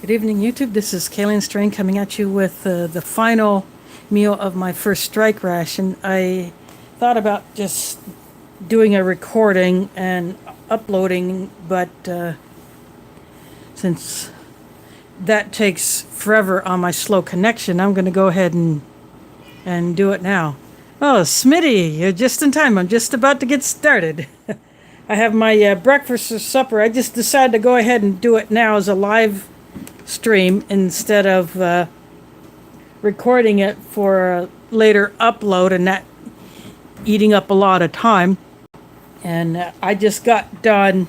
Good evening, YouTube. This is Kayleen Strain coming at you with the final meal of my first strike ration. I thought about just doing a recording and uploading, but since that takes forever on my slow connection, I'm going to go ahead and do it now. Oh, Smitty, you're just in time. I'm just about to get started. I have my breakfast or supper. I just decided to go ahead and do it now as a live stream instead of recording it for a later upload and that eating up a lot of time. And I just got done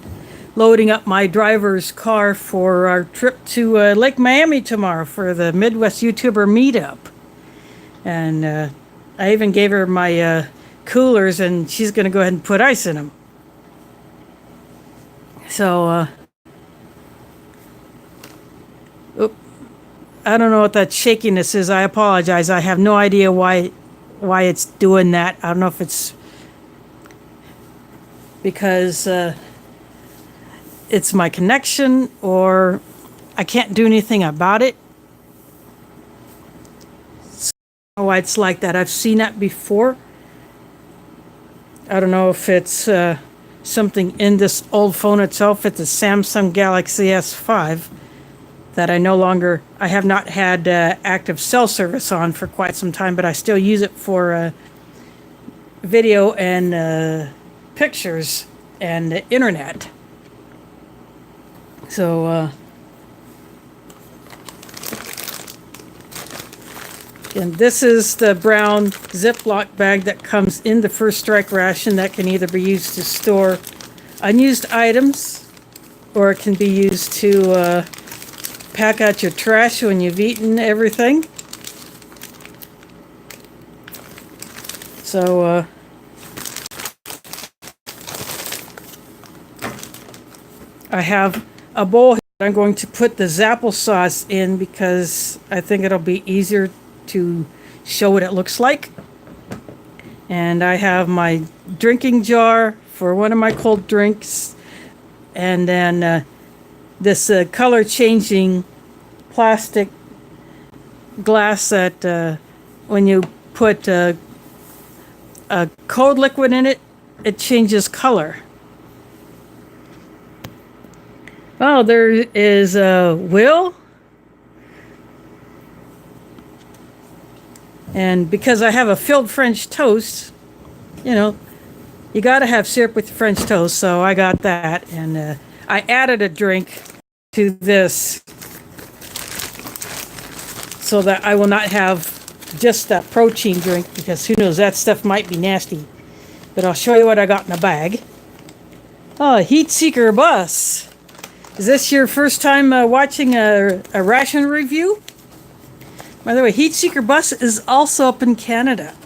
loading up my driver's car for our trip to Lake Miami tomorrow for the Midwest YouTuber meetup. And I even gave her my coolers, and she's going to go ahead and put ice in them. So, I don't know what that shakiness is. I apologize. I have no idea why it's doing that. I don't know if it's because it's my connection or I can't do anything about it. So I don't know why it's like that. I've seen that before. I don't know if it's something in this old phone itself. It's a Samsung Galaxy S5 that I have not had active cell service on for quite some time, but I still use it for video and pictures and the internet. So, and this is the brown Ziploc bag that comes in the first strike ration that can either be used to store unused items or it can be used to pack out your trash when you've eaten everything. So, I have a bowl here that I'm going to put the Zapple sauce in because I think it'll be easier to show what it looks like. And I have my drinking jar for one of my cold drinks. And then this color changing plastic glass that when you put a cold liquid in it, it changes color. Oh, there is Will. And because I have a filled French toast, you know, you got to have syrup with French toast, so I got that. And I added a drink to this so that I will not have just that protein drink because who knows, that stuff might be nasty. But I'll show you what I got in the bag. Oh, Heat Seeker Bus. Is this your first time watching a ration review? By the way, Heat Seeker Bus is also up in Canada.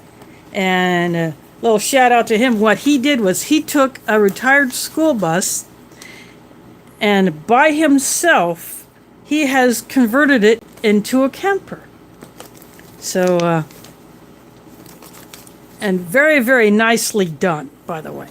And a little shout out to him. What he did was he took a retired school bus and by himself, he has converted it into a camper. So, and very, very nicely done, by the way.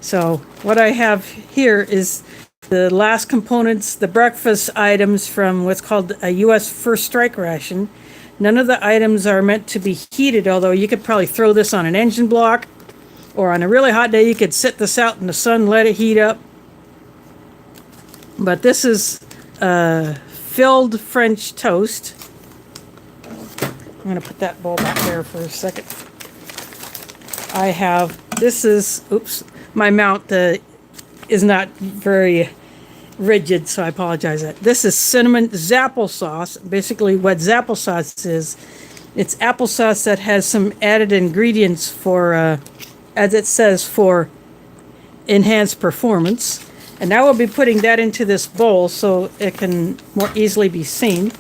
So, what I have here is the last components, the breakfast items from what's called a U.S. First Strike ration. None of the items are meant to be heated, although you could probably throw this on an engine block, or on a really hot day, you could sit this out in the sun, let it heat up. But this is filled French toast. I'm going to put that bowl back there for a second. I have, this is, oops, my mount is not very rigid, so I apologize. This is cinnamon Zapple sauce. Basically, what Zapple sauce is, it's applesauce that has some added ingredients for, as it says, for enhanced performance. And I will be putting that into this bowl so it can more easily be seen.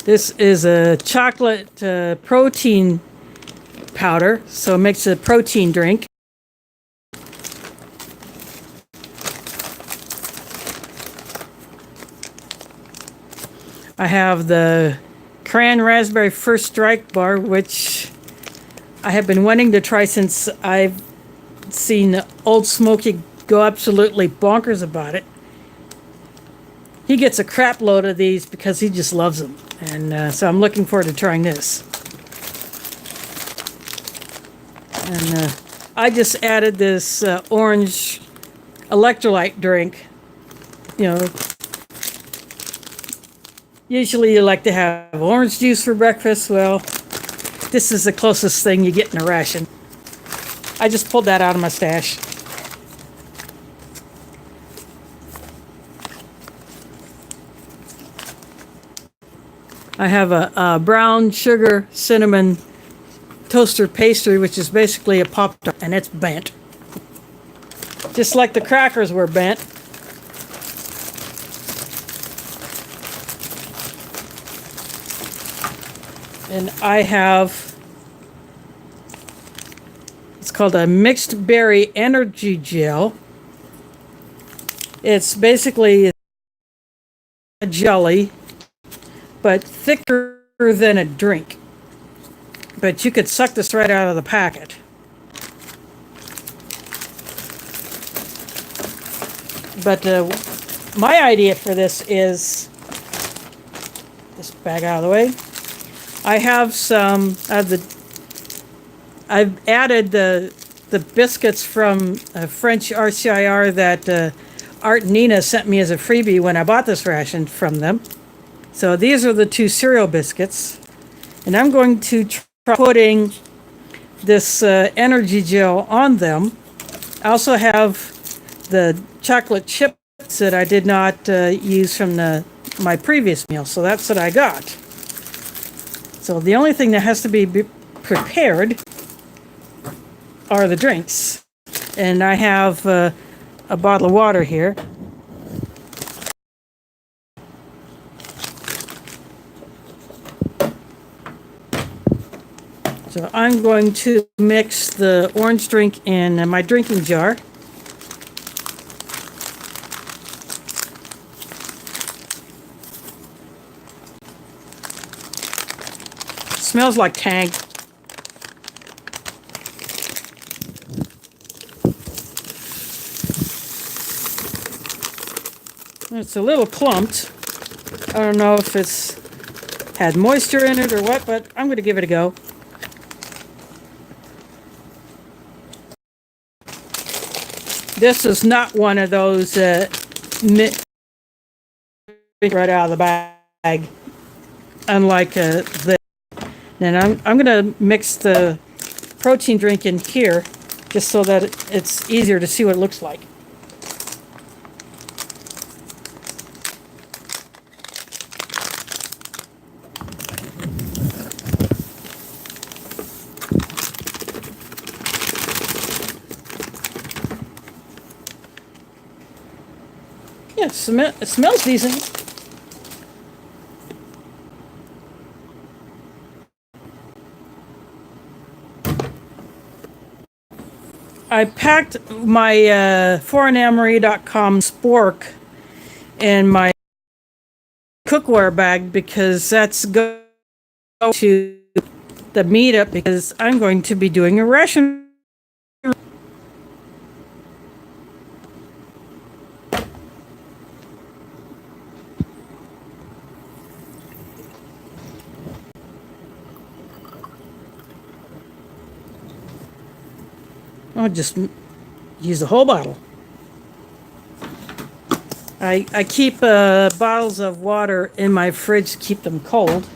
This is a chocolate protein powder, so it makes a protein drink. I have the Cran Raspberry First Strike bar, which I have been wanting to try since I've seen Old Smoky go absolutely bonkers about it. He gets a crap load of these because he just loves them. And so I'm looking forward to trying this. And I just added this orange electrolyte drink. You know, usually you like to have orange juice for breakfast. Well, this is the closest thing you get in a ration. I just pulled that out of my stash. I have a brown sugar cinnamon toaster pastry, which is basically a Pop-Tart, and it's bent. Just like the crackers were bent. And I have, it's called a mixed berry energy gel. It's basically a jelly, but thicker than a drink. But you could suck this right out of the packet. But my idea for this is, this bag out of the way. I have some I've added the biscuits from French RCIR that Art and Nina sent me as a freebie when I bought this ration from them. So these are the 2 cereal biscuits. And I'm going to try putting this energy gel on them. I also have the chocolate chips that I did not use from my previous meal. So that's what I got. So the only thing that has to be prepared are the drinks. And I have a bottle of water here. So I'm going to mix the orange drink in my drinking jar. Smells like Tang. It's a little clumped. I don't know if it's had moisture in it or what, but I'm going to give it a go. This is not one of those right out of the bag, unlike this. And I'm going to mix the protein drink in here just so that it's easier to see what it looks like. Yeah, it smells decent. I packed my foreignamory.com spork in my cookware bag because that's go to the meetup because I'm going to be doing a ration. I'll just use the whole bottle. I keep bottles of water in my fridge to keep them cold.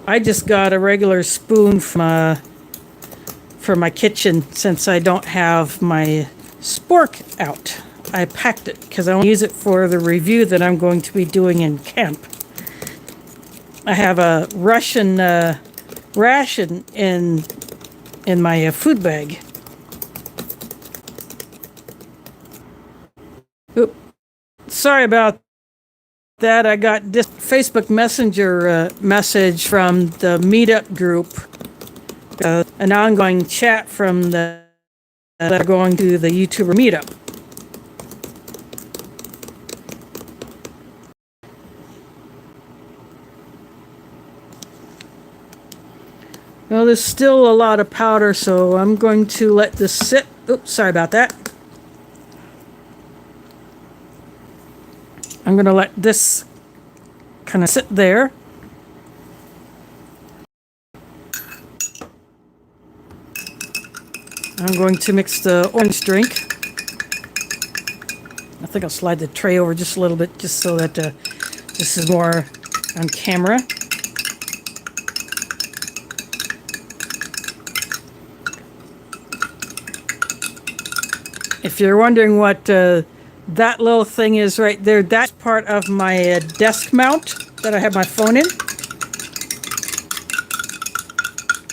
I just got a regular spoon from for my kitchen since I don't have my spork out. I packed it because I want to use it for the review that I'm going to be doing in camp. I have a Russian ration in my food bag. Oop. Sorry about that. I got this Facebook Messenger message from the meetup group, an ongoing chat from the that are going to the YouTuber meetup. Well, there's still a lot of powder, so I'm going to let this sit. Oops, sorry about that. I'm going to let this kind of sit there. I'm going to mix the orange drink. I think I'll slide the tray over just a little bit, just so that this is more on camera. If you're wondering what that little thing is right there, that's part of my desk mount that I have my phone in.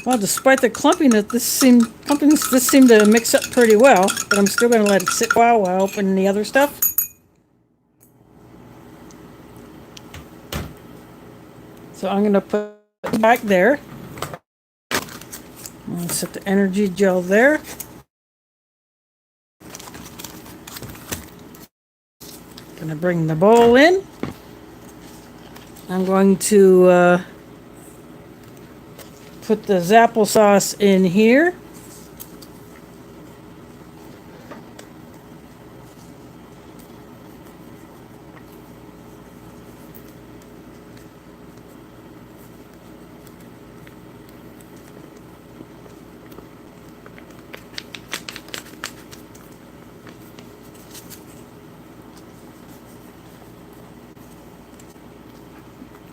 Well, despite the clumpiness, this seemed to mix up pretty well, but I'm still going to let it sit a while I open the other stuff. So I'm going to put it back there. I'm going to set the energy gel there. Going to bring the bowl in. I'm going to put the applesauce in here.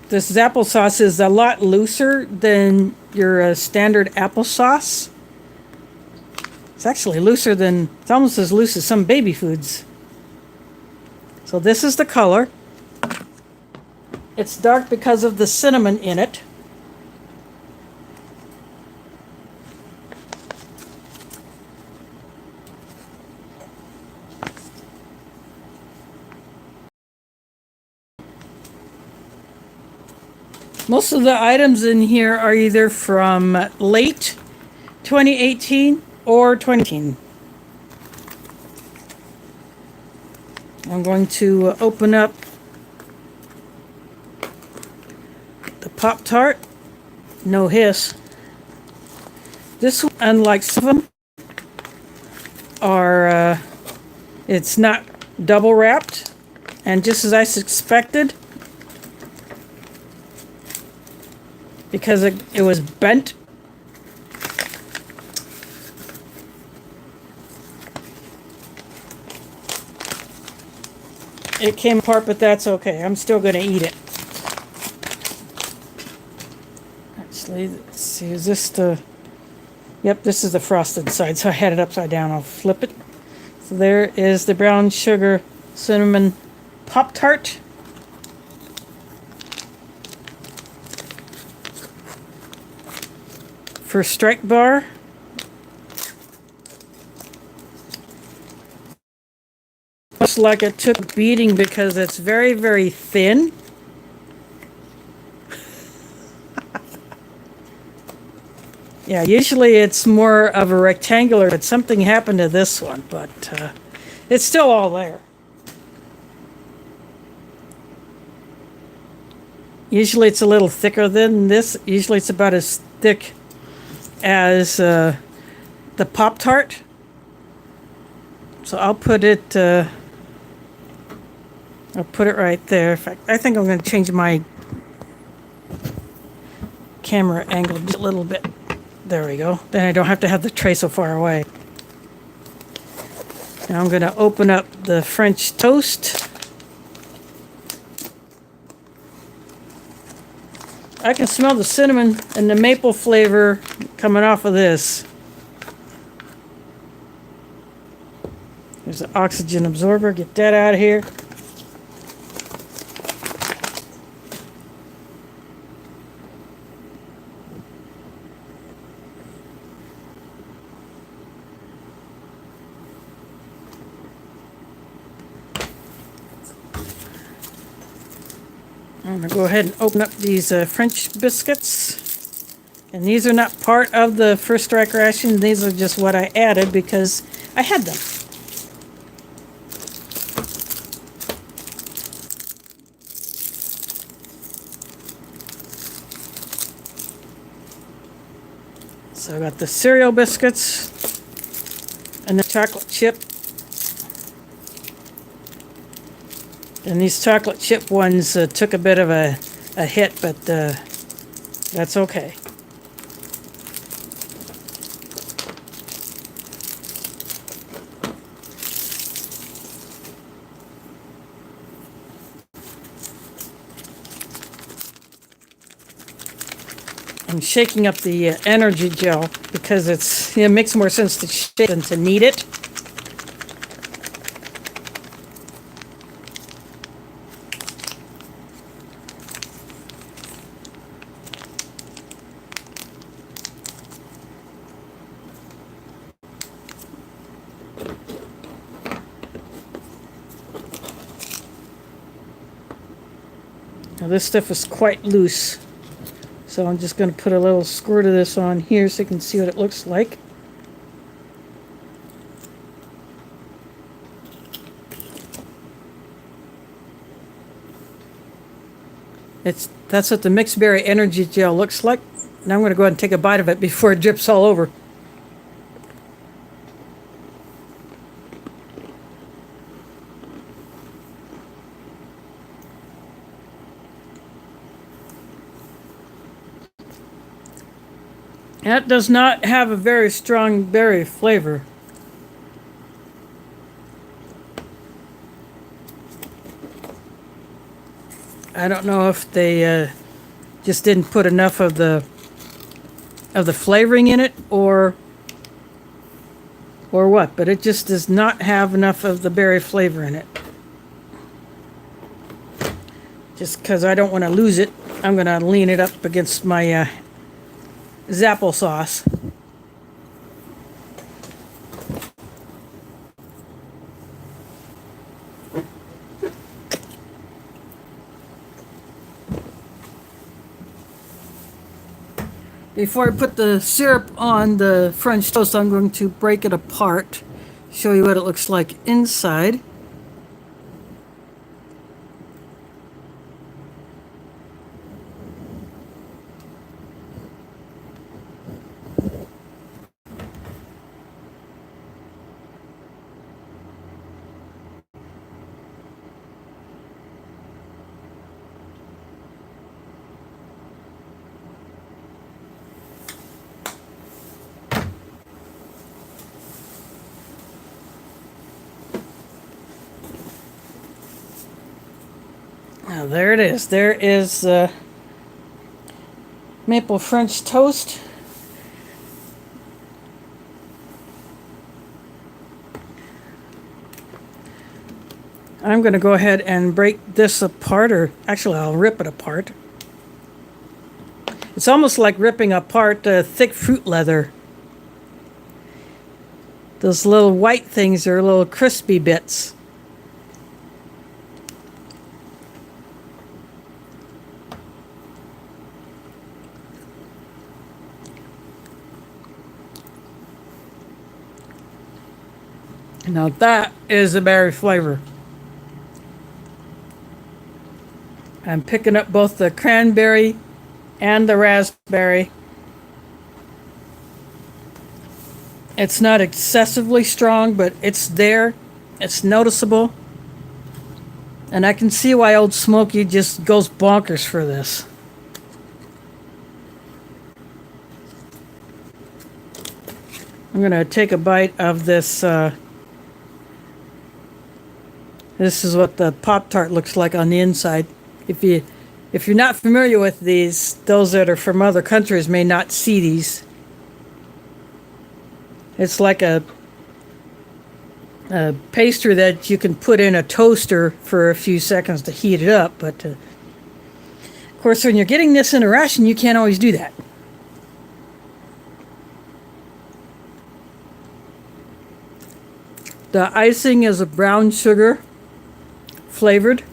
This applesauce is a lot looser than your standard applesauce. It's actually looser than, it's almost as loose as some baby foods. So this is the color. It's dark because of the cinnamon in it. Most of the items in here are either from late 2018 or 2019. I'm going to open up the Pop-Tart. No hiss. This one, unlike some of them, it's not double wrapped, and just as I suspected, because it was bent. It came apart, but that's okay. I'm still going to eat it. Actually, let's see, is this the... Yep, this is the frosted side, so I had it upside down. I'll flip it. So there is the brown sugar cinnamon Pop-Tart. For Strike Bar. Looks like it took a beating because it's very, very thin. Yeah, usually it's more of a rectangular, but something happened to this one, but it's still all there. Usually it's a little thicker than this. Usually it's about as thick as the Pop-Tart. So I'll put it right there. In fact, I think I'm going to change my camera angle just a little bit. There we go. Then I don't have to have the tray so far away. Now I'm going to open up the French toast. I can smell the cinnamon and the maple flavor coming off of this. There's an oxygen absorber. Get that out of here. I'm going to go ahead and open up these French biscuits. And these are not part of the First Strike ration. These are just what I added because I had them. So I got the cereal biscuits and the chocolate chip. And these chocolate chip ones took a bit of a hit, but that's okay. I'm shaking up the energy gel because it makes more sense to shake than to knead it. Now this stuff is quite loose. So I'm just going to put a little squirt of this on here so you can see what it looks like. That's what the mixed berry energy gel looks like. Now I'm going to go ahead and take a bite of it before it drips all over. That does not have a very strong berry flavor. I don't know if they just didn't put enough of the flavoring in it or what, but it just does not have enough of the berry flavor in it. Just because I don't want to lose it, I'm going to lean it up against my Zapple sauce. Before I put the syrup on the French toast, I'm going to break it apart, show you what it looks like inside. Now there it is. There is maple French toast. I'm going to go ahead and break this apart, or actually I'll rip it apart. It's almost like ripping apart thick fruit leather. Those little white things are little crispy bits. Now that is a berry flavor. I'm picking up both the cranberry and the raspberry. It's not excessively strong, but it's there. It's noticeable. And I can see why Old Smoky just goes bonkers for this. I'm going to take a bite of this. This is what the Pop-Tart looks like on the inside. If you're not familiar with these, those that are from other countries may not see these. It's like a pastry that you can put in a toaster for a few seconds to heat it up. But of course, when you're getting this in a ration, you can't always do that. The icing is a brown sugar flavored.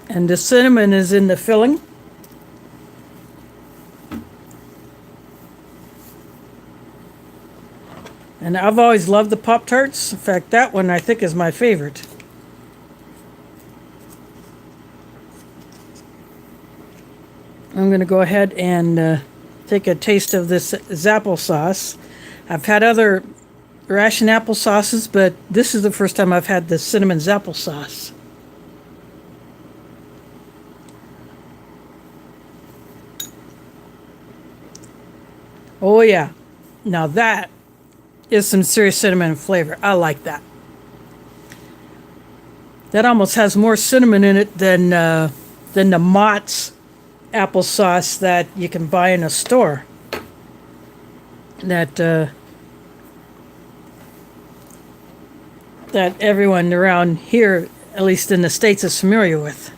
And the cinnamon is in the filling. And I've always loved the Pop-Tarts. In fact, that one I think is my favorite. I'm going to go ahead and take a taste of this applesauce. I've had other Ration applesauces, but this is the first time I've had the cinnamon applesauce. Oh yeah, now that is some serious cinnamon flavor. I like that. That almost has more cinnamon in it than the Mott's applesauce that you can buy in a store. That everyone around here, at least in the States, is familiar with.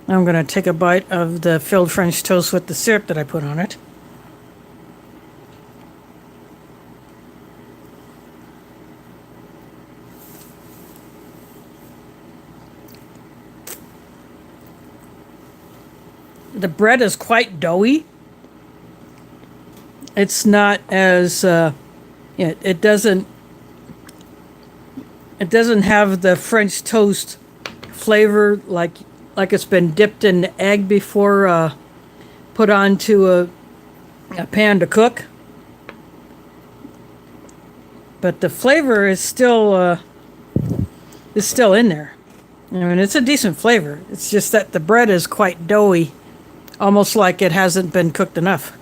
I'm going to take a bite of the filled French toast with the syrup that I put on it. The bread is quite doughy. It's not as it doesn't have the French toast flavor like it's been dipped in egg before put onto a pan to cook. But the flavor is still in there. I mean, it's a decent flavor. It's just that the bread is quite doughy, almost like it hasn't been cooked enough.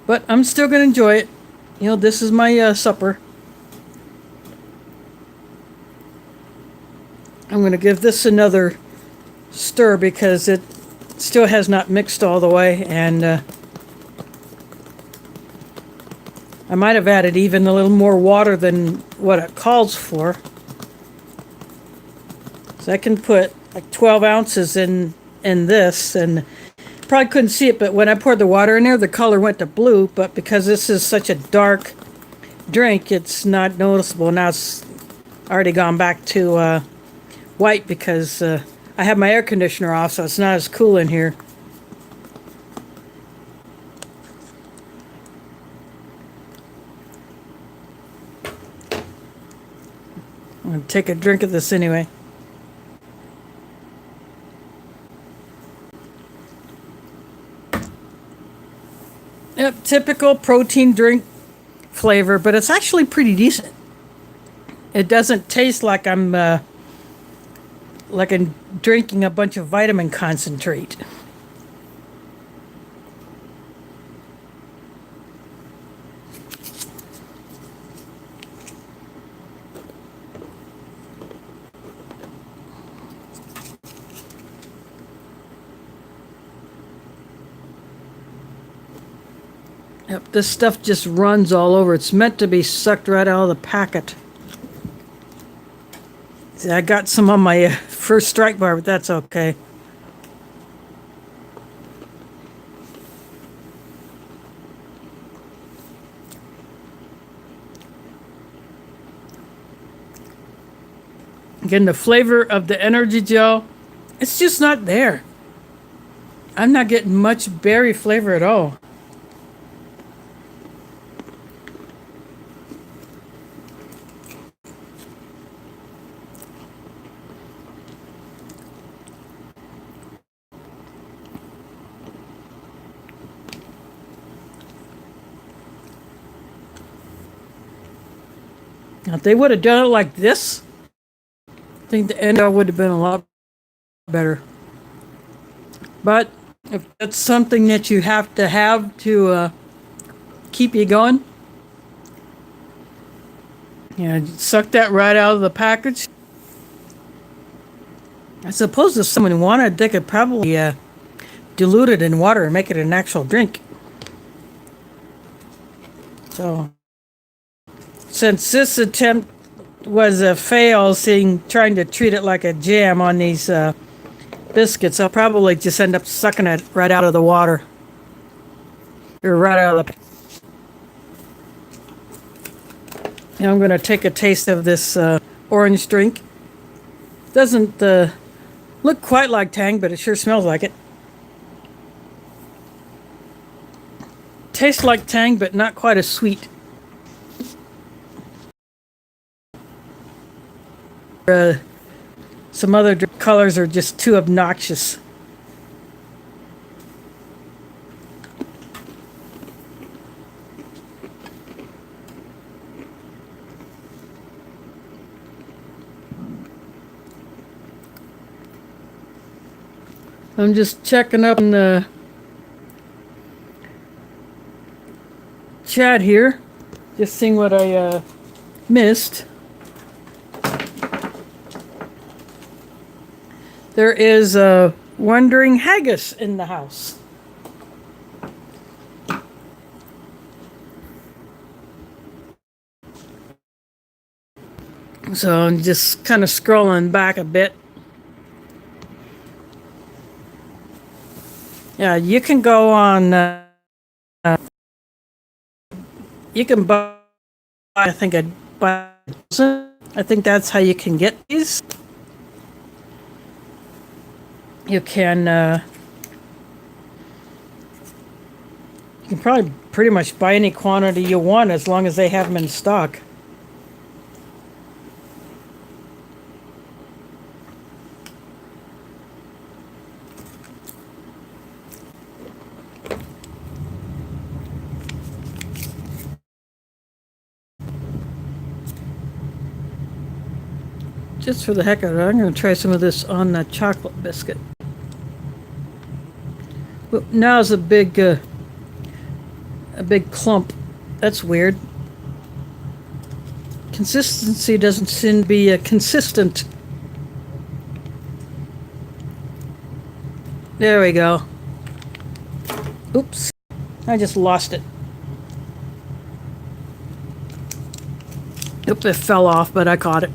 But I'm still going to enjoy it. You know, this is my supper. I'm going to give this another stir because it still has not mixed all the way. And I might have added even a little more water than what it calls for. So I can put like 12 ounces in this, and probably couldn't see it, but when I poured the water in there, the color went to blue. But because this is such a dark drink, it's not noticeable. Now it's already gone back to white because I have my air conditioner off, so it's not as cool in here. I'm going to take a drink of this anyway. Yep, typical protein drink flavor, but it's actually pretty decent. It doesn't taste like I'm drinking a bunch of vitamin concentrate. Yep, this stuff just runs all over. It's meant to be sucked right out of the packet. See, I got some on my first strike bar, but that's okay. Again, the flavor of the energy gel, it's just not there. I'm not getting much berry flavor at all. Now, if they would have done it like this, I think the end would have been a lot better. But if that's something that you have to keep you going, suck that right out of the package. I suppose if someone wanted, they could probably dilute it in water and make it an actual drink. So, since this attempt was a fail, trying to treat it like a jam on these biscuits, I'll probably just end up sucking it right out of the water. Or right out of the... Now I'm going to take a taste of this orange drink. Doesn't look quite like Tang, but it sure smells like it. Tastes like Tang, but not quite as sweet. Some other colors are just too obnoxious. I'm just checking up on the chat here, just seeing what I missed. There is a wandering haggis in the house. So I'm just kind of scrolling back a bit. Yeah, you can go on, you can buy, I think I think that's how you can get these. You can probably pretty much buy any quantity you want as long as they have them in stock. Just for the heck of it, I'm going to try some of this on the chocolate biscuit. But now's a big clump. That's weird. Consistency doesn't seem to be consistent. There we go. Oops. I just lost it. Oop, it fell off, but I caught it.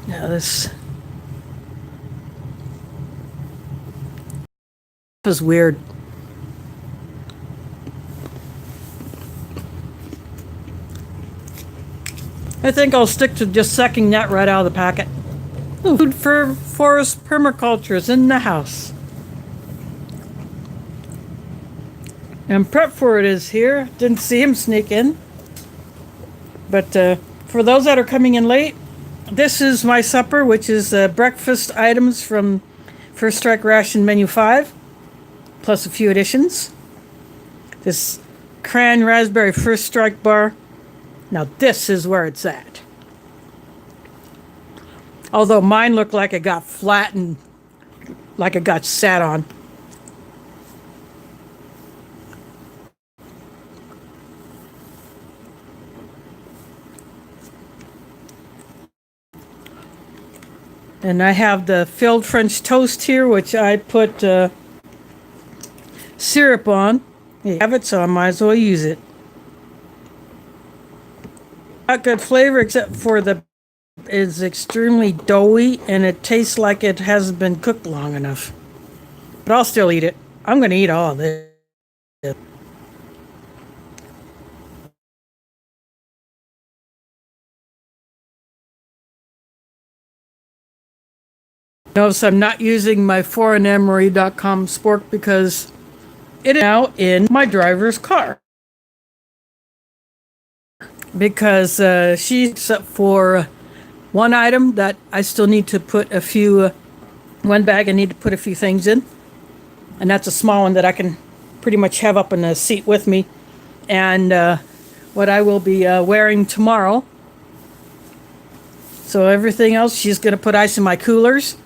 Yeah, this is weird. I think I'll stick to just sucking that right out of the packet. Ooh, food for forest permaculture is in the house. And Prep for It is here. Didn't see him sneak in. But for those that are coming in late, this is my supper, which is breakfast items from First Strike Ration Menu 5, plus a few additions. This cran raspberry First Strike bar. Now this is where it's at. Although mine looked like it got flattened, like it got sat on. And I have the filled French toast here, which I put syrup on. You have it, so I might as well use it. Not good flavor, except for it's extremely doughy, and it tastes like it hasn't been cooked long enough. But I'll still eat it. I'm going to eat all of this. Notice I'm not using my foreignemery.com spork because it is now in my driver's car. Because except for one item that I still need to put one bag I need to put a few things in. And that's a small one that I can pretty much have up in the seat with me. And what I will be wearing tomorrow. So everything else, she's going to put ice in my coolers.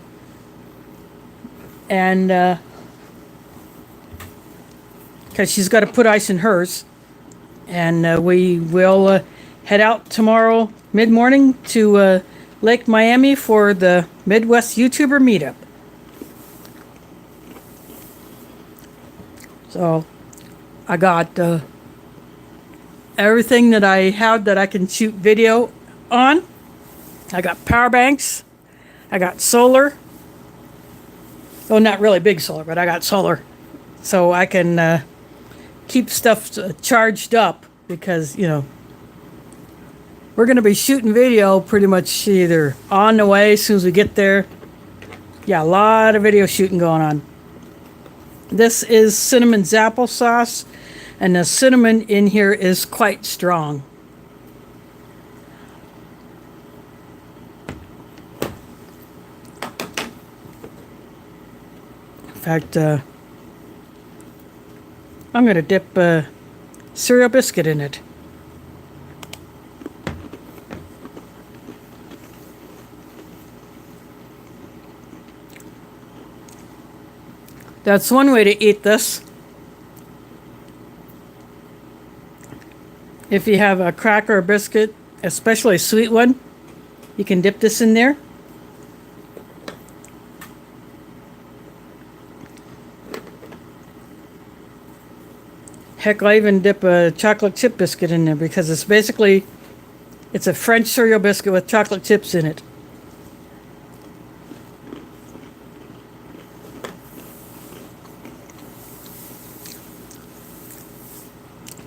And because she's got to put ice in hers. And we will head out tomorrow mid-morning to Lake Miami for the Midwest YouTuber meetup. So I got everything that I have that I can shoot video on. I got power banks. I got solar. Oh, not really big solar, but I got solar. So I can keep stuff charged up because, We're going to be shooting video pretty much either on the way as soon as we get there. Yeah, a lot of video shooting going on. This is cinnamon applesauce, and the cinnamon in here is quite strong. In fact, I'm going to dip a cereal biscuit in it. That's one way to eat this. If you have a cracker or biscuit, especially a sweet one, you can dip this in there. Heck, I even dip a chocolate chip biscuit in there because it's a French cereal biscuit with chocolate chips in it.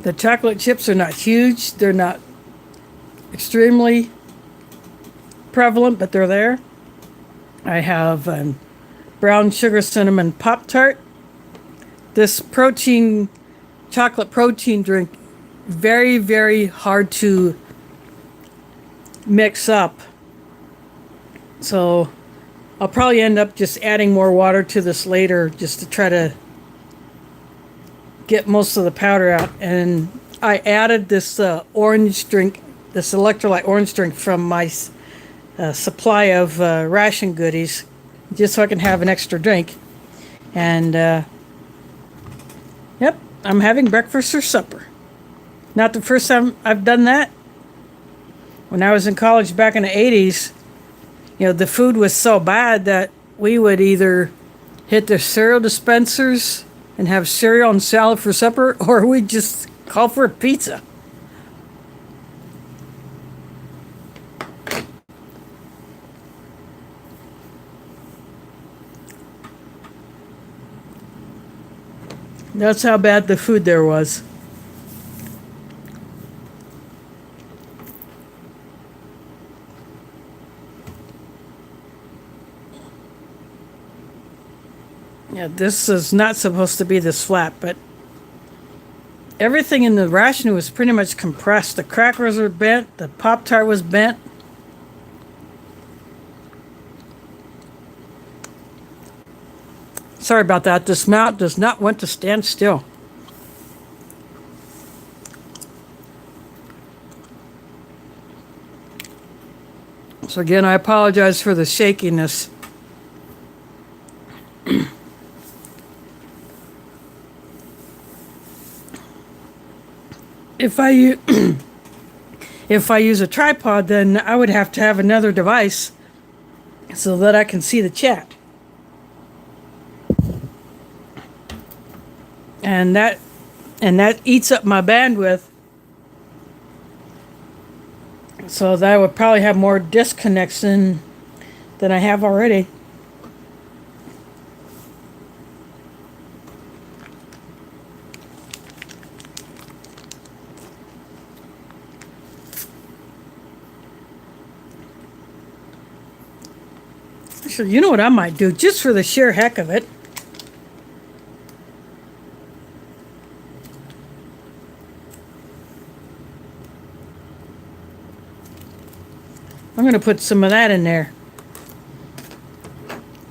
The chocolate chips are not huge. They're not extremely prevalent, but they're there. I have brown sugar cinnamon Pop-Tart. This chocolate protein drink, very, very hard to mix up. So I'll probably end up just adding more water to this later just to try to get most of the powder out. And I added this orange drink, this electrolyte orange drink from my supply of Ration goodies, just so I can have an extra drink. And yep, I'm having breakfast or supper. Not the first time I've done that. When I was in college back in the 80s, the food was so bad that we would either hit the cereal dispensers and have cereal and salad for supper, or we'd just call for a pizza. That's how bad the food there was. Yeah, this is not supposed to be this flat, but everything in the ration was pretty much compressed. The crackers were bent, the Pop-Tart was bent. Sorry about that. This mount does not want to stand still. So again, I apologize for the shakiness. If I use a tripod, then I would have to have another device so that I can see the chat. And that eats up my bandwidth. So that I would probably have more disconnects than I have already. Actually, you know what I might do, just for the sheer heck of it? I'm going to put some of that in there.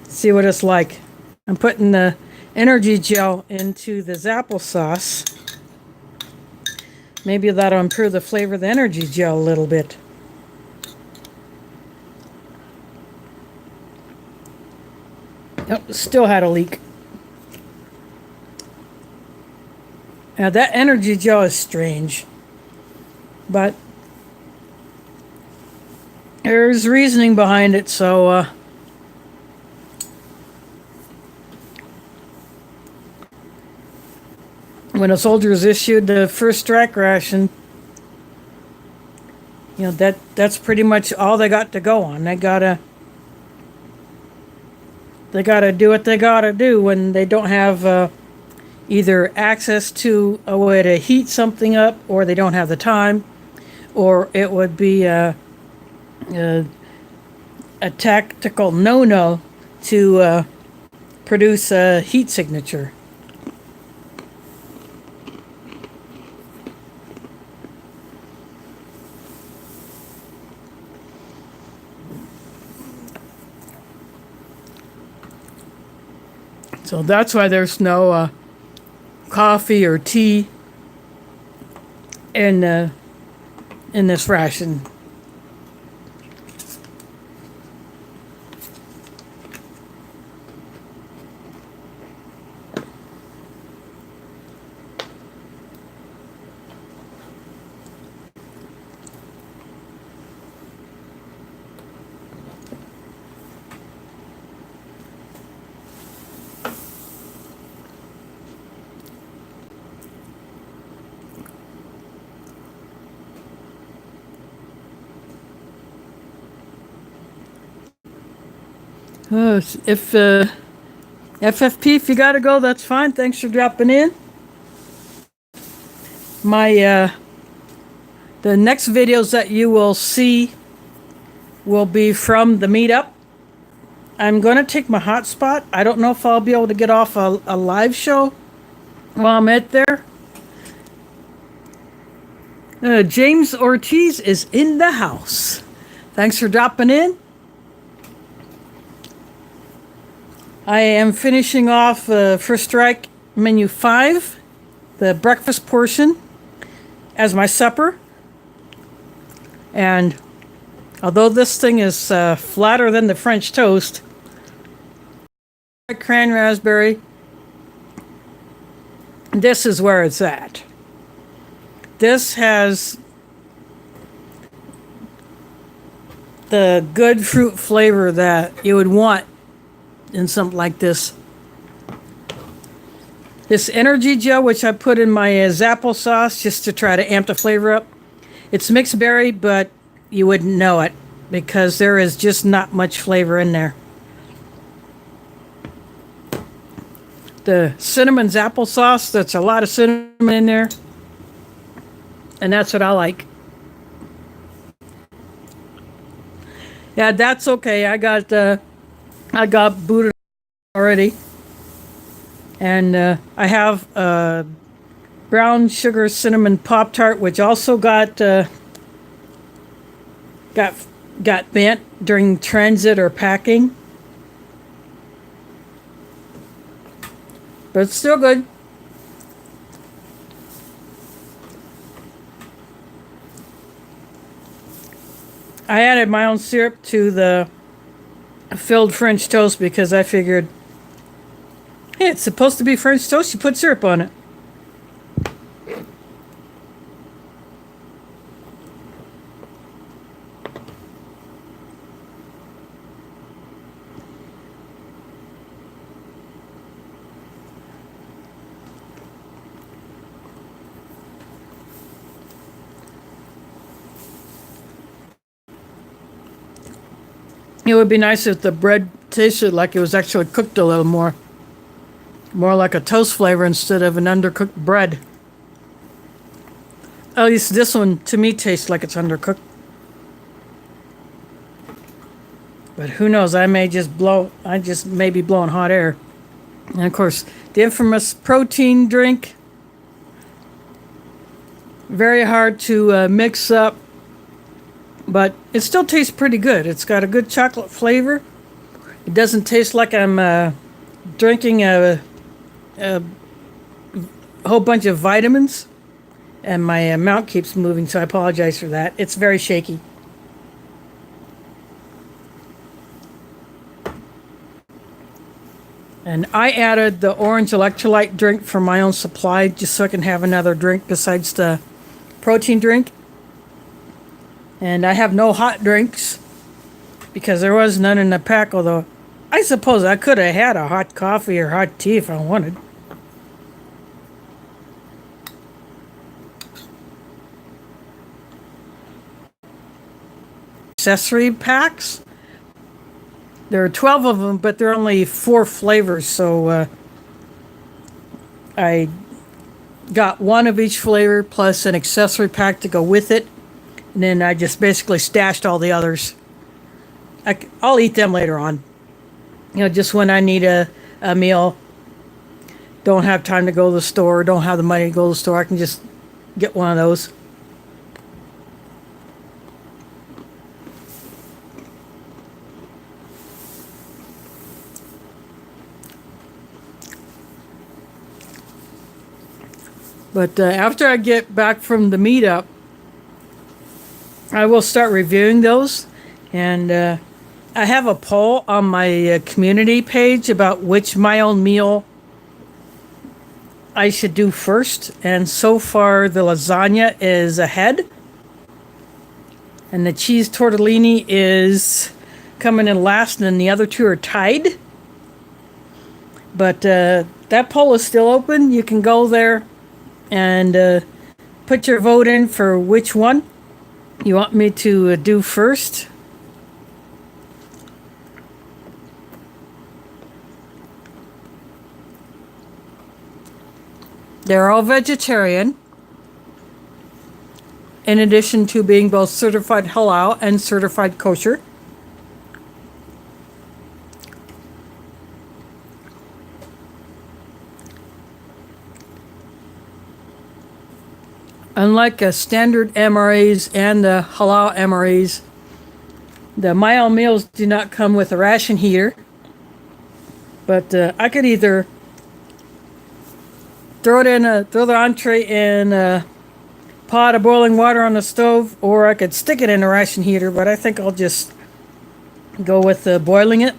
See what it's like. I'm putting the energy gel into this applesauce. Maybe that'll improve the flavor of the energy gel a little bit. Nope, still had a leak. Now that energy gel is strange, but there's reasoning behind it, so when a soldier is issued the first strike ration, that's pretty much all they got to go on. They gotta do what they gotta do when they don't have either access to a way to heat something up, or they don't have the time, or it would be a, a tactical no-no to produce a heat signature. So that's why there's no coffee or tea in this ration. If FFP, if you gotta go, that's fine. Thanks for dropping in. My the next videos that you will see will be from the meetup. I'm gonna take my hotspot. I don't know if I'll be able to get off a live show while I'm at there. James Ortiz is in the house. Thanks for dropping in. I am finishing off First Strike Menu 5, the breakfast portion, as my supper. And although this thing is flatter than the French toast, cran raspberry, this is where it's at. This has the good fruit flavor that you would want in something like this. This energy gel, which I put in my Zapple sauce just to try to amp the flavor up. It's mixed berry, but you wouldn't know it because there is just not much flavor in there. The cinnamon Zapple sauce, that's a lot of cinnamon in there. And that's what I like. Yeah, that's okay. I got booted already. And I have a brown sugar cinnamon Pop-Tart, which also got bent during transit or packing. But it's still good. I added my own syrup to the filled French toast because I figured, hey, it's supposed to be French toast, you put syrup on it. It would be nice if the bread tasted like it was actually cooked a little more. More like a toast flavor instead of an undercooked bread. At least this one, to me, tastes like it's undercooked. But who knows, I may just be blowing hot air. And of course, the infamous protein drink. Very hard to mix up. But it still tastes pretty good. It's got a good chocolate flavor. It doesn't taste like I'm drinking a whole bunch of vitamins. And my mount keeps moving, so I apologize for that. It's very shaky. And I added the orange electrolyte drink from my own supply just so I can have another drink besides the protein drink. And I have no hot drinks because there was none in the pack, although I suppose I could have had a hot coffee or hot tea if I wanted. Accessory packs. There are 12 of them, but there are only 4 flavors, so I got one of each flavor plus an accessory pack to go with it. And then I just basically stashed all the others. I'll eat them later on. Just when I need a meal, don't have time to go to the store, don't have the money to go to the store, I can just get one of those. But after I get back from the meetup, I will start reviewing those. And I have a poll on my community page about which my own meal I should do first. And so far, the lasagna is ahead. And the cheese tortellini is coming in last, and then the other two are tied. But that poll is still open. You can go there and put your vote in for which one you want me to do first. They're all vegetarian, in addition to being both certified halal and certified kosher. Unlike standard MREs and the halal MREs, the My Own Meals do not come with a ration heater. But I could either throw the entree in a pot of boiling water on the stove, or I could stick it in a ration heater, but I think I'll just go with boiling it,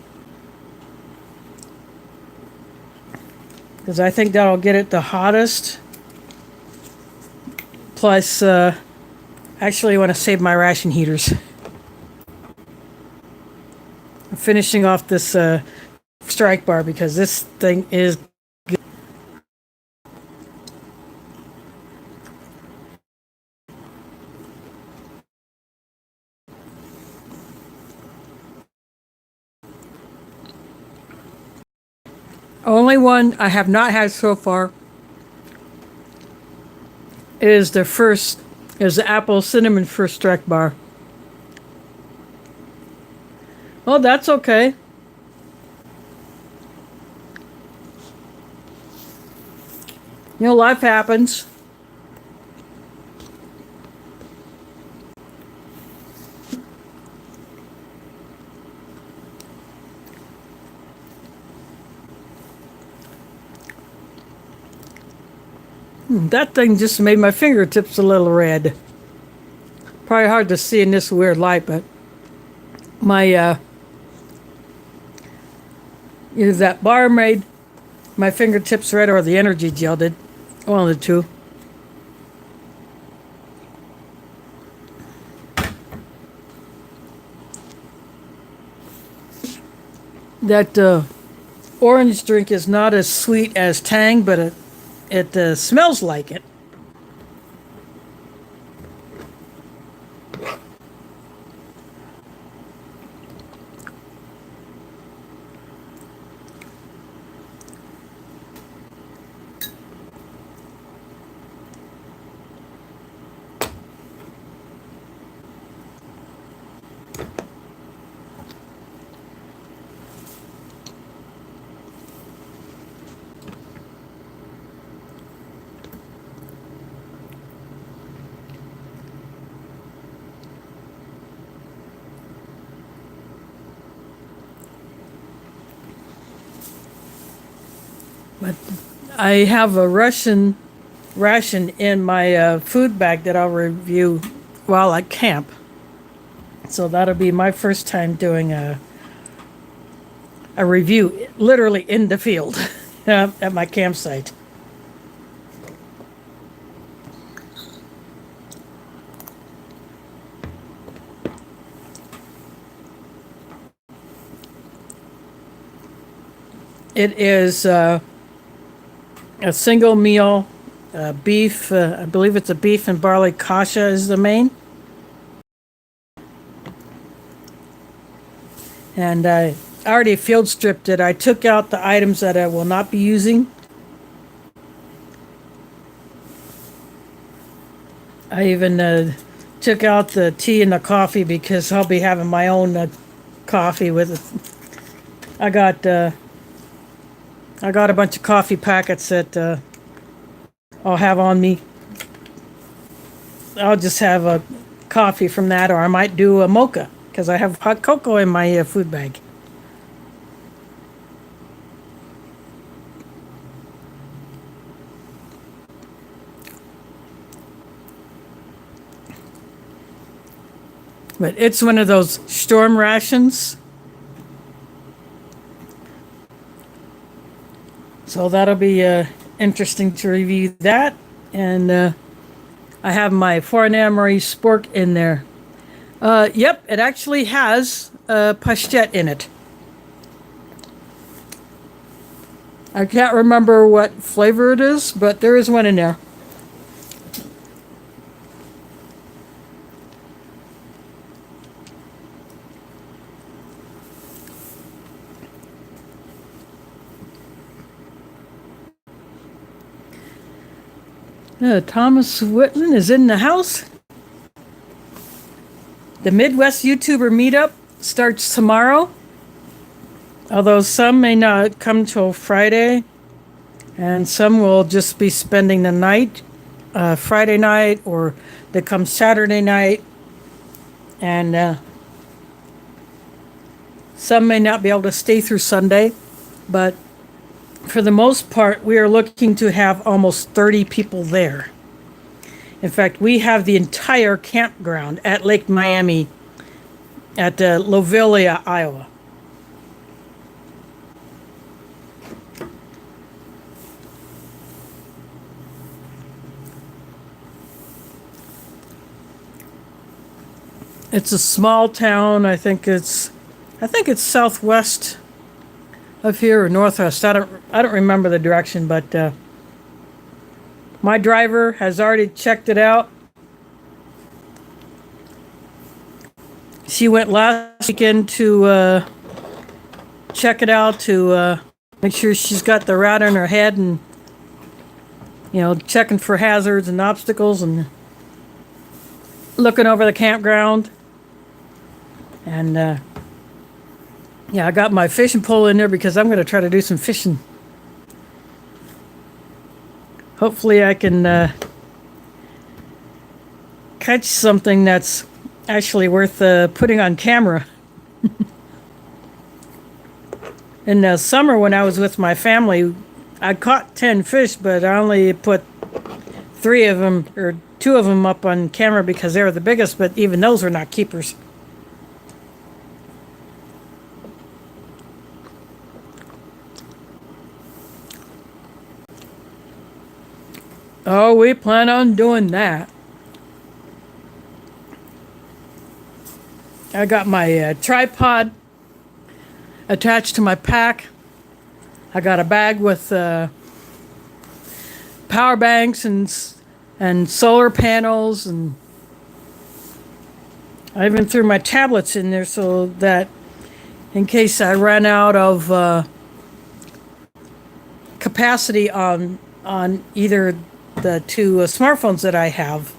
because I think that'll get it the hottest. Plus, actually I want to save my ration heaters. I'm finishing off this strike bar because this thing is good. Only one I have not had so far is the apple cinnamon first strike bar. Well, that's okay. Life happens. That thing just made my fingertips a little red. Probably hard to see in this weird light, but my either that bar made my fingertips red or the energy gel did. One of the two. That orange drink is not as sweet as Tang, but it smells like it. But I have a ration in my food bag that I'll review while I camp. So that'll be my first time doing a review literally in the field at my campsite. It is a single meal, beef, I believe it's a beef and barley kasha is the main. And I already field stripped it. I took out the items that I will not be using. I even took out the tea and the coffee because I'll be having my own coffee with it. I got a bunch of coffee packets that I'll have on me. I'll just have a coffee from that, or I might do a mocha because I have hot cocoa in my food bag. But it's one of those storm rations. So that'll be interesting to review that. And I have my foreign emery spork in there. Yep, it actually has pastete in it. I can't remember what flavor it is, but there is one in there. Thomas Whitman is in the house. The Midwest YouTuber meetup starts tomorrow, although some may not come till Friday, and some will just be spending the night, Friday night, or they come Saturday night, and some may not be able to stay through Sunday, but for the most part, we are looking to have almost 30 people there. In fact, we have the entire campground at Lake Miami at Lovelia, Iowa. It's a small town. I think it's southwest of here or northwest. I don't remember the direction, but my driver has already checked it out. She went last weekend to check it out to make sure she's got the route in her head, and checking for hazards and obstacles and looking over the campground. And yeah, I got my fishing pole in there because I'm going to try to do some fishing. Hopefully I can catch something that's actually worth putting on camera. In the summer when I was with my family, I caught 10 fish, but I only put 3 of them, or 2 of them up on camera because they were the biggest, but even those were not keepers. Oh, we plan on doing that. I got my tripod attached to my pack. I got a bag with power banks and solar panels, and I even threw my tablets in there so that in case I ran out of capacity on either the 2 smartphones that I have,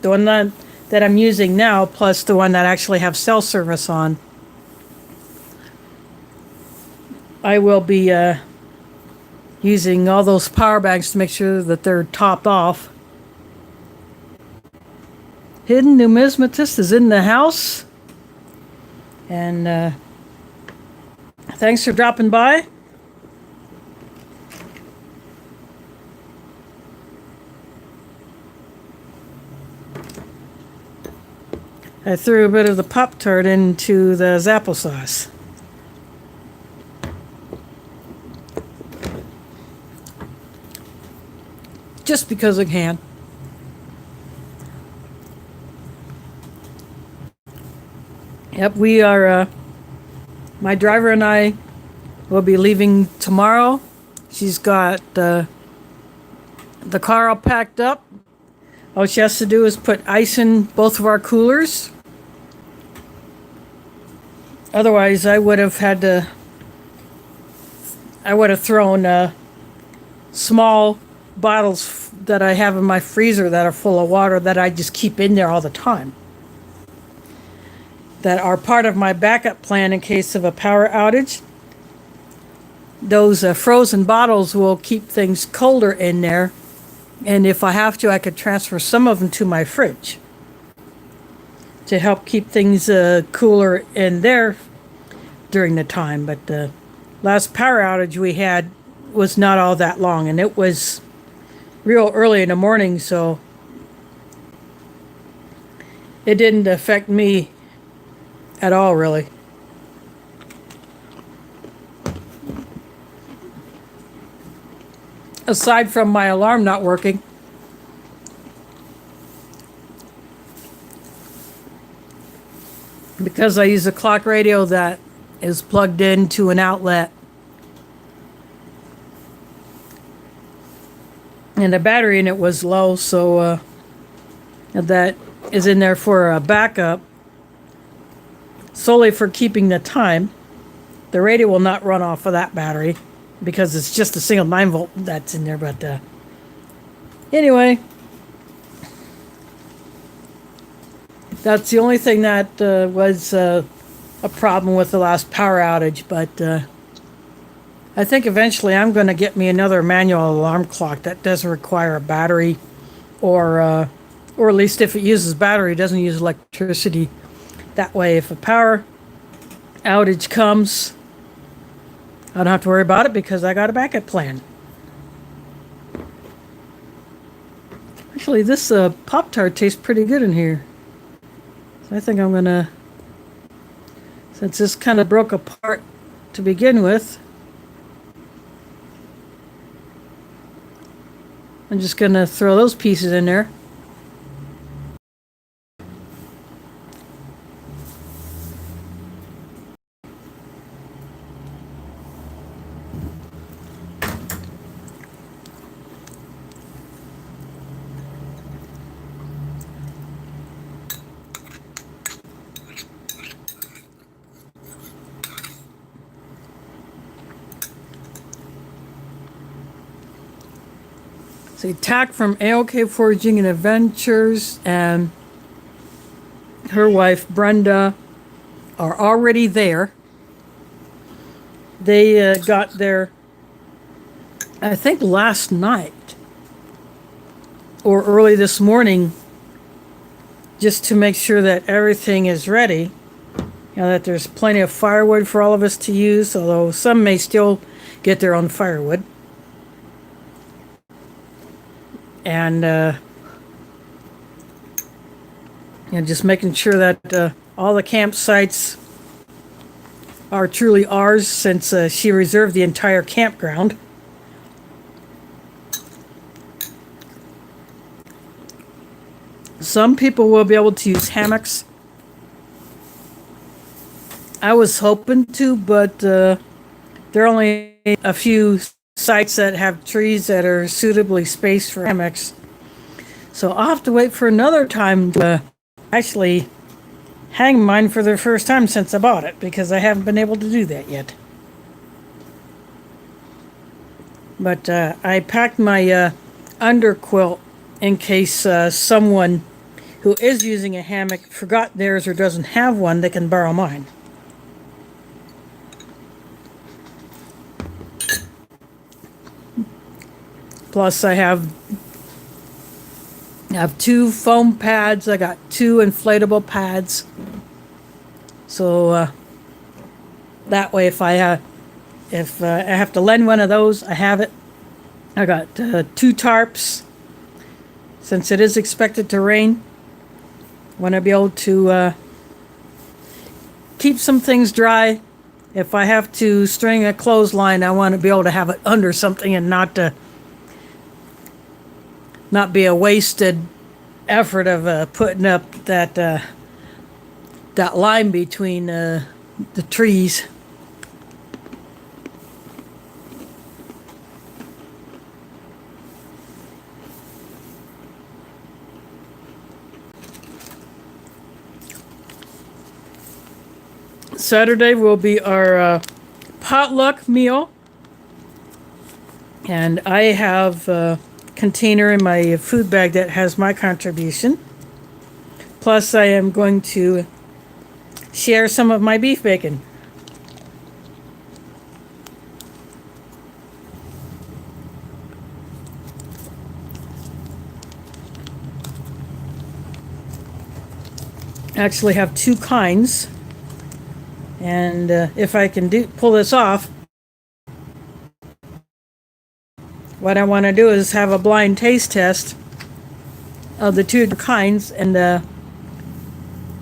the one that I'm using now, plus the one that I actually have cell service on, I will be using all those power banks to make sure that they're topped off. Hidden Numismatist is in the house, and thanks for dropping by. I threw a bit of the Pop-Tart into the Zapple sauce. Just because I can. Yep, we are, my driver and I will be leaving tomorrow. She's got the car all packed up. All she has to do is put ice in both of our coolers. Otherwise, I would have thrown small bottles that I have in my freezer that are full of water that I just keep in there all the time. that are part of my backup plan in case of a power outage. Those frozen bottles will keep things colder in there, and if I have to, I could transfer some of them to my fridge to help keep things cooler in there during the time. But the last power outage we had was not all that long, and it was real early in the morning, so it didn't affect me at all, really. Aside from my alarm not working. Because I use a clock radio that is plugged into an outlet. And the battery in it was low, so that is in there for a backup, solely for keeping the time. The radio will not run off of that battery because it's just a single 9-volt that's in there. But anyway, that's the only thing that was a problem with the last power outage. But I think eventually I'm going to get me another manual alarm clock that doesn't require a battery, or at least if it uses battery, it doesn't use electricity. That way, if a power outage comes, I don't have to worry about it because I got a backup plan. Actually, this Pop-Tart tastes pretty good in here. So I think I'm going to, since this kind of broke apart to begin with, I'm just going to throw those pieces in there. So Tack from AOK Foraging and Adventures and her wife Brenda are already there. They got there, I think, last night or early this morning, just to make sure that everything is ready. You know, that there's plenty of firewood for all of us to use, although some may still get their own firewood. And just making sure that all the campsites are truly ours, since she reserved the entire campground. Some people will be able to use hammocks. I was hoping to, but there are only a few sites that have trees that are suitably spaced for hammocks. So I'll have to wait for another time to actually hang mine for the first time since I bought it, because I haven't been able to do that yet. But I packed my underquilt in case someone who is using a hammock forgot theirs or doesn't have one. They can borrow mine. Plus, I have 2 foam pads. I got 2 inflatable pads. So that way, if I have to lend one of those, I have it. I got 2 tarps. Since it is expected to rain, I want to be able to keep some things dry. If I have to string a clothesline, I want to be able to have it under something and not be a wasted effort of putting up that line between the trees. Saturday will be our potluck meal, and I have a container in my food bag that has my contribution. Plus, I am going to share some of my beef bacon. I actually have two kinds, and if I can pull this off, what I want to do is have a blind taste test of the two kinds and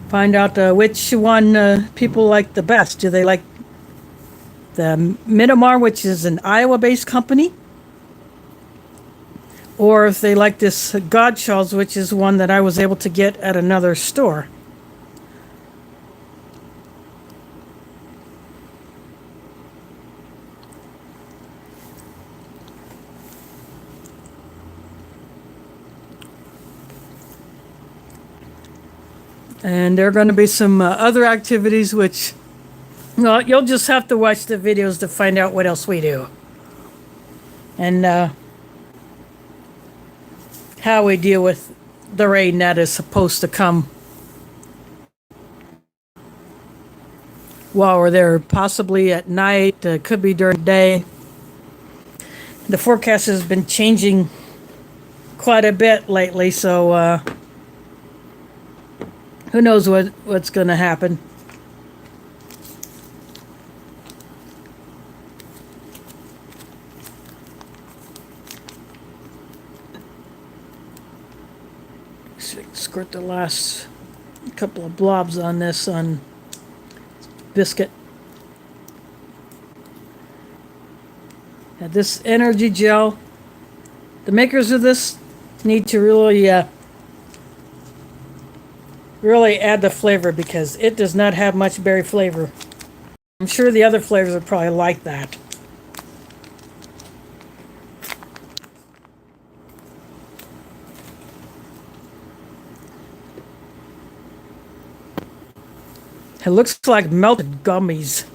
find out which one people like the best. Do they like the Minimar, which is an Iowa-based company, or if they like this Godshall's, which is one that I was able to get at another store. And there are going to be some other activities which, well, you'll just have to watch the videos to find out what else we do. And how we deal with the rain that is supposed to come while we're there, possibly at night, could be during the day. The forecast has been changing quite a bit lately, so who knows what's going to happen. Squirt the last couple of blobs on this on biscuit. Now this energy gel, the makers of this need to really add the flavor, because it does not have much berry flavor. I'm sure the other flavors are probably like that. It looks like melted gummies.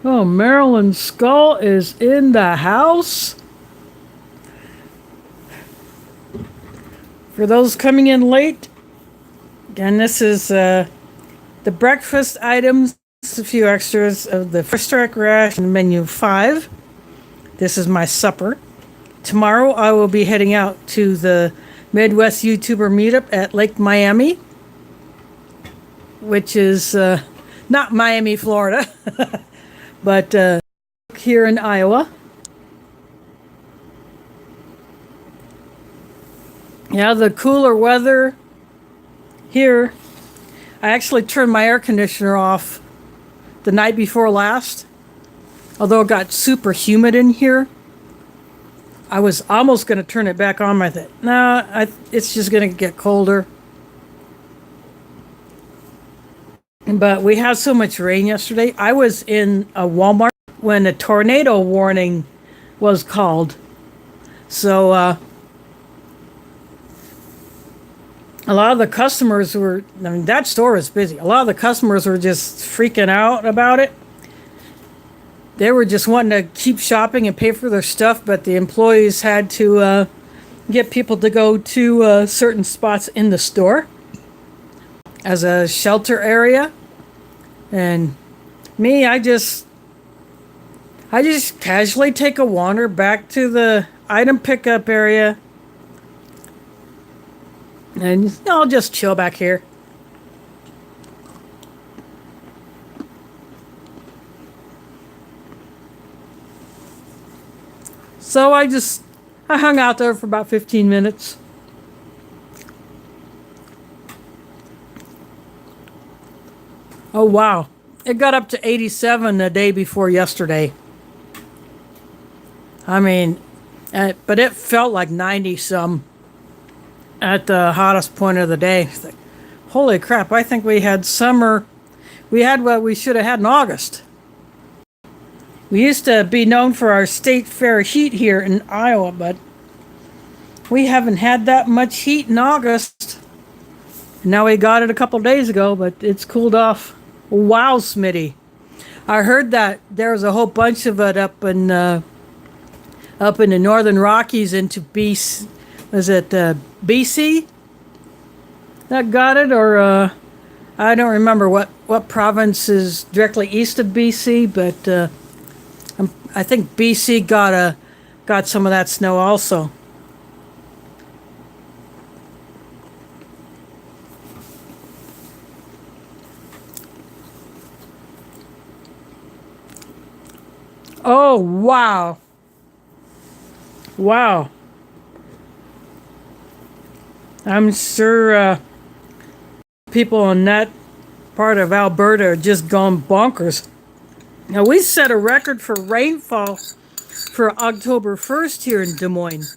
Oh, Marilyn Skull is in the house. For those coming in late, again, this is the breakfast items, a few extras of the First Strike Ration Menu 5. This is my supper. Tomorrow I will be heading out to the Midwest YouTuber meetup at Lake Miami, which is not Miami, Florida, but here in Iowa. Yeah, the cooler weather here. I actually turned my air conditioner off the night before last. Although it got super humid in here, I was almost going to turn it back on. I thought, no, it's just going to get colder. But we had so much rain yesterday. I was in a Walmart when a tornado warning was called. So a lot of the customers were, I mean, that store is busy. A lot of the customers were just freaking out about it. They were just wanting to keep shopping and pay for their stuff, but the employees had to get people to go to certain spots in the store as a shelter area. And me, I just casually take a wander back to the item pickup area, and I'll just chill back here. So I hung out there for about 15 minutes. Oh, wow. It got up to 87 the day before yesterday. I mean, but it felt like 90 some at the hottest point of the day. It's like, holy crap, I think we had summer. We had what we should have had in August. We used to be known for our state fair heat here in Iowa, but we haven't had that much heat in August. Now we got it a couple days ago, but it's cooled off. Wow, Smitty. I heard that there was a whole bunch of it up in the Northern Rockies into BC. Was it BC that got it, or I don't remember what province is directly east of BC, but I think BC got some of that snow also. Oh, wow. Wow. I'm sure people in that part of Alberta are just gone bonkers. Now, we set a record for rainfall for October 1st here in Des Moines.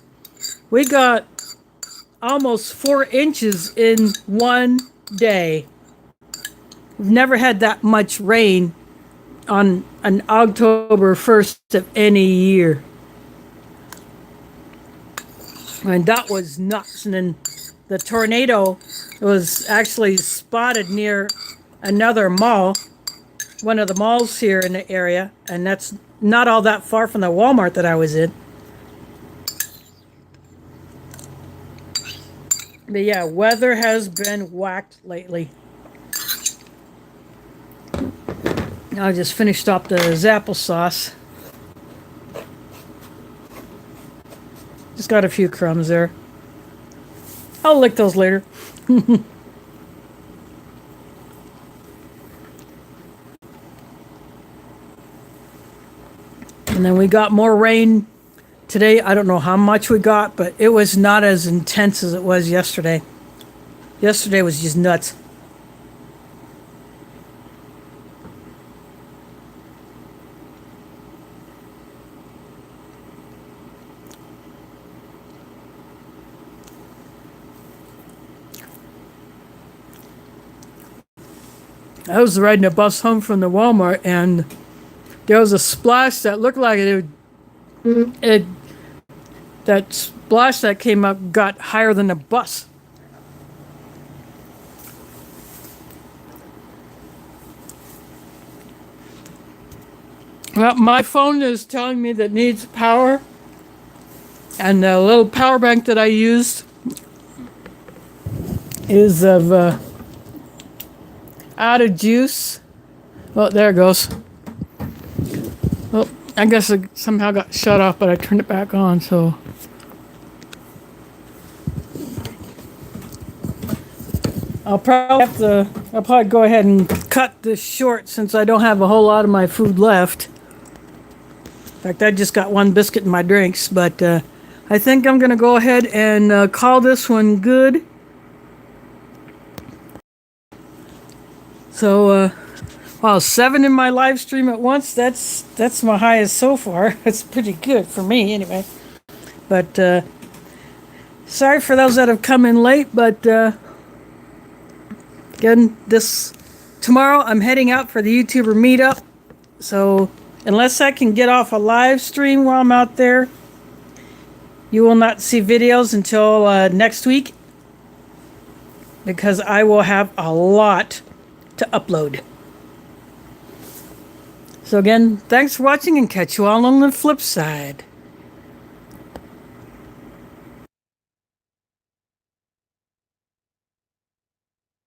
We got almost 4 inches in one day. We've never had that much rain on an October 1st of any year. And that was nuts. And then the tornado was actually spotted near another mall, one of the malls here in the area, and that's not all that far from the Walmart that I was in. But yeah, weather has been whacked lately. I just finished up the applesauce. Just got a few crumbs there. I'll lick those later. And then we got more rain today. I don't know how much we got, but it was not as intense as it was yesterday. Yesterday was just nuts. I was riding a bus home from the Walmart, and there was a splash that looked like that splash that came up got higher than the bus. Well, my phone is telling me that it needs power, and the little power bank that I used is out of juice. Oh, there it goes. Well, I guess it somehow got shut off, but I turned it back on, so. I'll probably go ahead and cut this short since I don't have a whole lot of my food left. In fact, I just got one biscuit in my drinks, but I think I'm going to go ahead and call this one good. So, wow, 7 in my live stream at once. That's my highest so far. It's pretty good for me, anyway. But sorry for those that have come in late. But again, tomorrow I'm heading out for the YouTuber meetup. So unless I can get off a live stream while I'm out there, you will not see videos until next week, because I will have a lot to upload. So again, thanks for watching, and catch you all on the flip side.